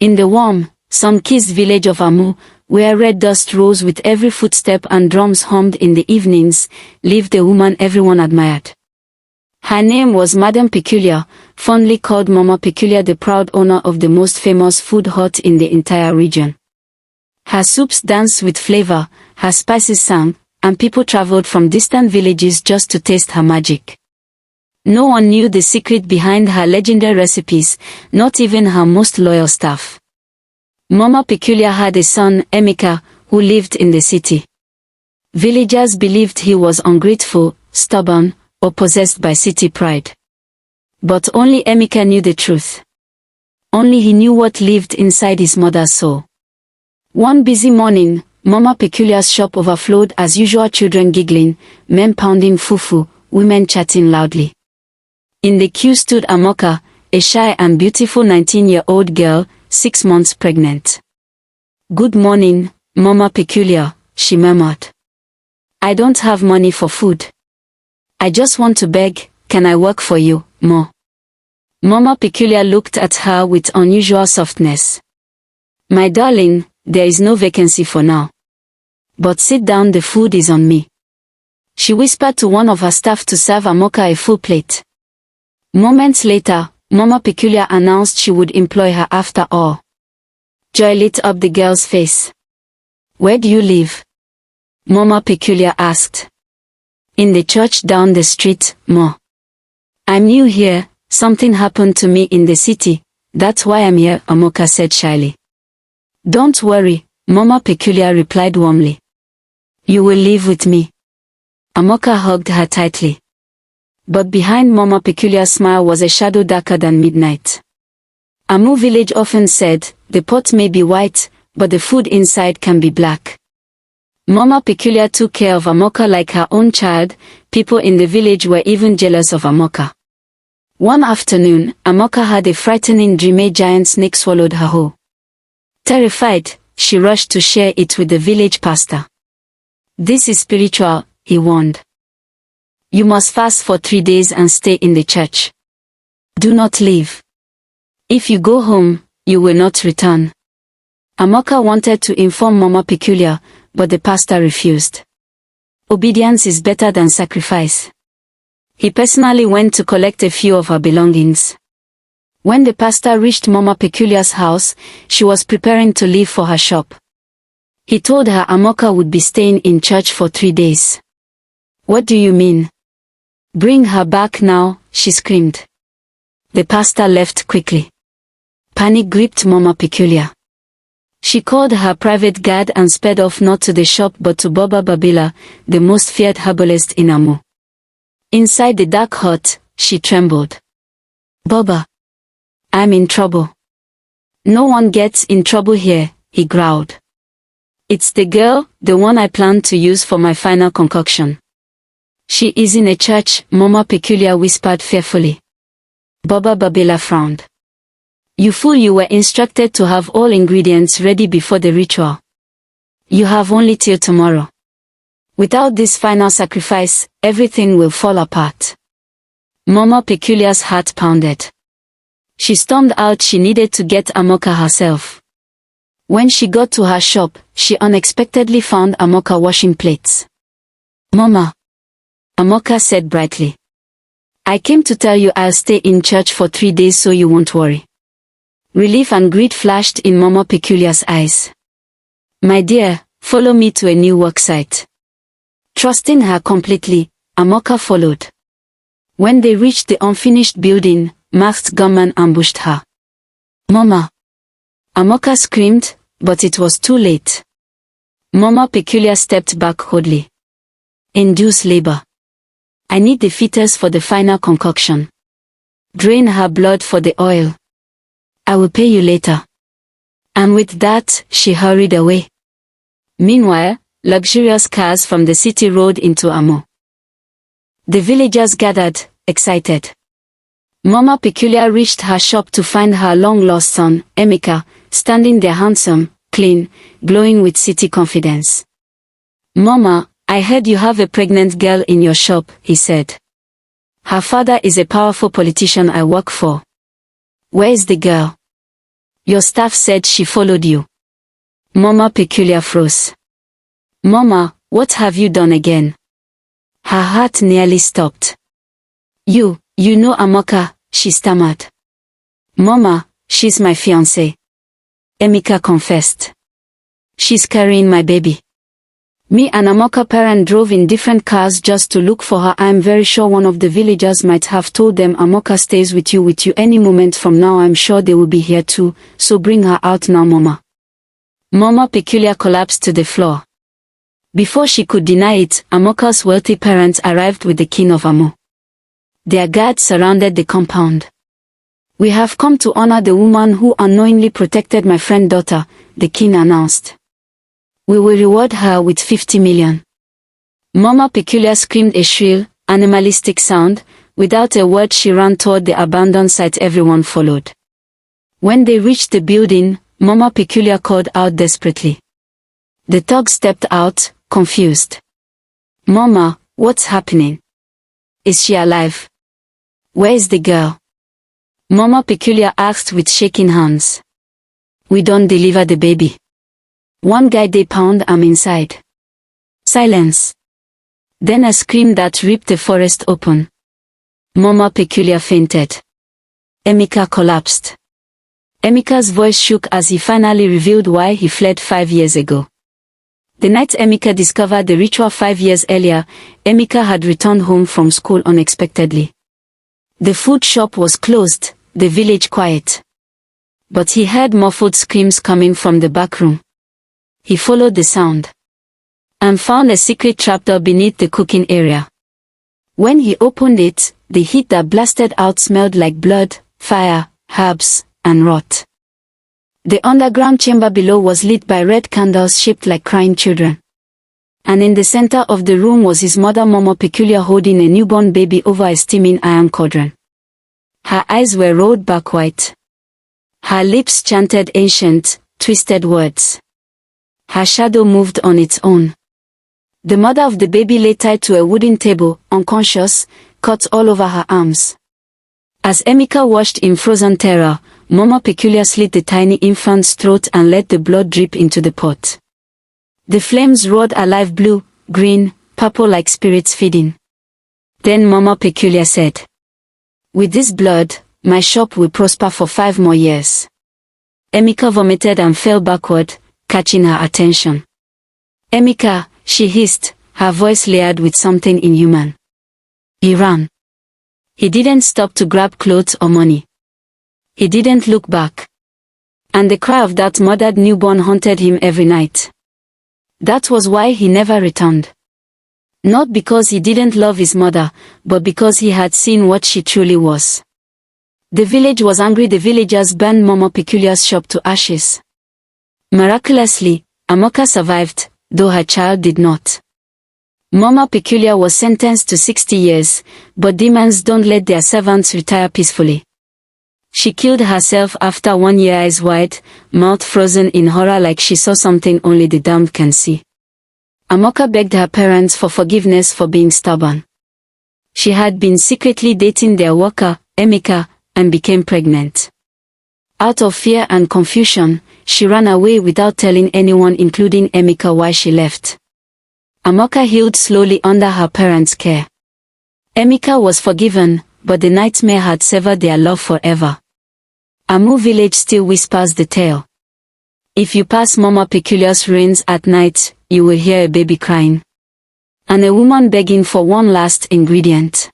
In the warm, sun-kissed village of Amu, where red dust rose with every footstep and drums hummed in the evenings, lived a woman everyone admired. Her name was Madame Peculiar, fondly called Mama Peculiar, the proud owner of the most famous food hut in the entire region. Her soups danced with flavor, her spices sang, and people traveled from distant villages just to taste her magic. No one knew the secret behind her legendary recipes, not even her most loyal staff. Mama Peculiar had a son, Emeka, who lived in the city. Villagers believed he was ungrateful, stubborn, or possessed by city pride. But only Emeka knew the truth. Only he knew what lived inside his mother's soul. One busy morning, Mama Peculiar's shop overflowed as usual, children giggling, men pounding fufu, women chatting loudly. In the queue stood Amoka, a shy and beautiful 19-year-old girl, 6 months pregnant. "Good morning, Mama Peculiar," she murmured. "I don't have money for food. I just want to beg, can I work for you, Ma?" Mama Peculiar looked at her with unusual softness. "My darling, there is no vacancy for now. But sit down, the food is on me." She whispered to one of her staff to serve Amoka a full plate. Moments later, Mama Peculiar announced she would employ her after all. Joy lit up the girl's face. "Where do you live?" Mama Peculiar asked. "In the church down the street, Ma. I'm new here, something happened to me in the city, that's why I'm here," Amoka said shyly. "Don't worry," Mama Peculiar replied warmly. "You will live with me." Amoka hugged her tightly. But behind Mama Peculiar's smile was a shadow darker than midnight. Amu village often said, "The pot may be white, but the food inside can be black." Mama Peculiar took care of Amoka like her own child. People in the village were even jealous of Amoka. One afternoon, Amoka had a frightening dream. A giant snake swallowed her whole. Terrified, she rushed to share it with the village pastor. "This is spiritual," he warned. "You must fast for 3 days and stay in the church. Do not leave. If you go home, you will not return." Amoka wanted to inform Mama Peculiar, but the pastor refused. Obedience is better than sacrifice. He personally went to collect a few of her belongings. When the pastor reached Mama Peculiar's house, she was preparing to leave for her shop. He told her Amoka would be staying in church for 3 days. "What do you mean? Bring her back now," she screamed. The pastor left quickly. Panic gripped Mama Peculiar. She called her private guard and sped off, not to the shop but to Baba Babila, the most feared herbalist in Amu. Inside the dark hut, she trembled. "Baba, I'm in trouble." "No one gets in trouble here," he growled. "It's the girl, the one I planned to use for my final concoction." "She is in a church," Mama Peculiar whispered fearfully. Baba Babila frowned. "You fool, you were instructed to have all ingredients ready before the ritual. You have only till tomorrow. Without this final sacrifice, everything will fall apart." Mama Peculiar's heart pounded. She stormed out. She needed to get Amoka herself. When she got to her shop, she unexpectedly found Amoka washing plates. "Mama," Amoka said brightly. "I came to tell you I'll stay in church for 3 days so you won't worry." Relief and greed flashed in Mama Peculiar's eyes. "My dear, follow me to a new worksite." Trusting her completely, Amoka followed. When they reached the unfinished building, masked gunmen ambushed her. "Mama!" Amoka screamed, but it was too late. Mama Peculiar stepped back coldly. "Induce labor. I need the fetus for the final concoction. Drain her blood for the oil. I will pay you later." And with that, she hurried away. Meanwhile, luxurious cars from the city rode into Amu. The villagers gathered, excited. Mama Peculiar reached her shop to find her long-lost son, Emeka, standing there handsome, clean, glowing with city confidence. "Mama, I heard you have a pregnant girl in your shop," he said. "Her father is a powerful politician I work for." "Where is the girl?" Your staff said she followed you. Mama Peculiar froze. Mama, what have you done again? Her heart nearly stopped. You know Amoka, she stammered. Mama, she's my fiancée. Emeka confessed. She's carrying my baby. Me and Amoka parent drove in different cars just to look for her. I'm very sure one of the villagers might have told them Amoka stays with you any moment from now. I'm sure they will be here too, so bring her out now, Mama. Mama Peculiar collapsed to the floor. Before she could deny it, Amoka's wealthy parents arrived with the king of Amo. Their guards surrounded the compound. We have come to honor the woman who unknowingly protected my friend's daughter, the king announced. We will reward her with 50 million. Mama Peculiar screamed a shrill, animalistic sound. Without a word she ran toward the abandoned site. Everyone followed. When they reached the building, Mama Peculiar called out desperately. The thug stepped out, confused. Mama, what's happening? Is she alive? Where is the girl? Mama Peculiar asked with shaking hands. We don't deliver the baby. One guy they pound, I'm inside. Silence. Then a scream that ripped the forest open. Mama Peculiar fainted. Emeka collapsed. Emeka's voice shook as he finally revealed why he fled 5 years ago. The night Emeka discovered the ritual 5 years earlier, Emeka had returned home from school unexpectedly. The food shop was closed, the village quiet. But he heard muffled screams coming from the back room. He followed the sound and found a secret trapdoor beneath the cooking area. When he opened it, the heat that blasted out smelled like blood, fire, herbs, and rot. The underground chamber below was lit by red candles shaped like crying children. And in the center of the room was his mother Mama Peculiar holding a newborn baby over a steaming iron cauldron. Her eyes were rolled back white. Her lips chanted ancient, twisted words. Her shadow moved on its own. The mother of the baby lay tied to a wooden table, unconscious, cuts all over her arms. As Emeka watched in frozen terror, Mama Peculiar slit the tiny infant's throat and let the blood drip into the pot. The flames roared alive, blue, green, purple like spirits feeding. Then Mama Peculiar said, with this blood, my shop will prosper for 5 more years. Emeka vomited and fell backward, catching her attention. Emeka, she hissed, her voice layered with something inhuman. He ran. He didn't stop to grab clothes or money. He didn't look back. And the cry of that murdered newborn haunted him every night. That was why he never returned. Not because he didn't love his mother, but because he had seen what she truly was. The village was angry. The villagers burned Mama Peculiar's shop to ashes. Miraculously, Amoka survived, though her child did not. Mama Peculiar was sentenced to 60 years, but demons don't let their servants retire peacefully. She killed herself after 1 year, eyes wide, mouth frozen in horror like she saw something only the damned can see. Amoka begged her parents for forgiveness for being stubborn. She had been secretly dating their worker, Emeka, and became pregnant. Out of fear and confusion, she ran away without telling anyone, including Emeka, why she left. Amoka healed slowly under her parents' care. Emeka was forgiven, but the nightmare had severed their love forever. Amu village still whispers the tale. If you pass Mama Peculiar's ruins at night, you will hear a baby crying. And a woman begging for one last ingredient.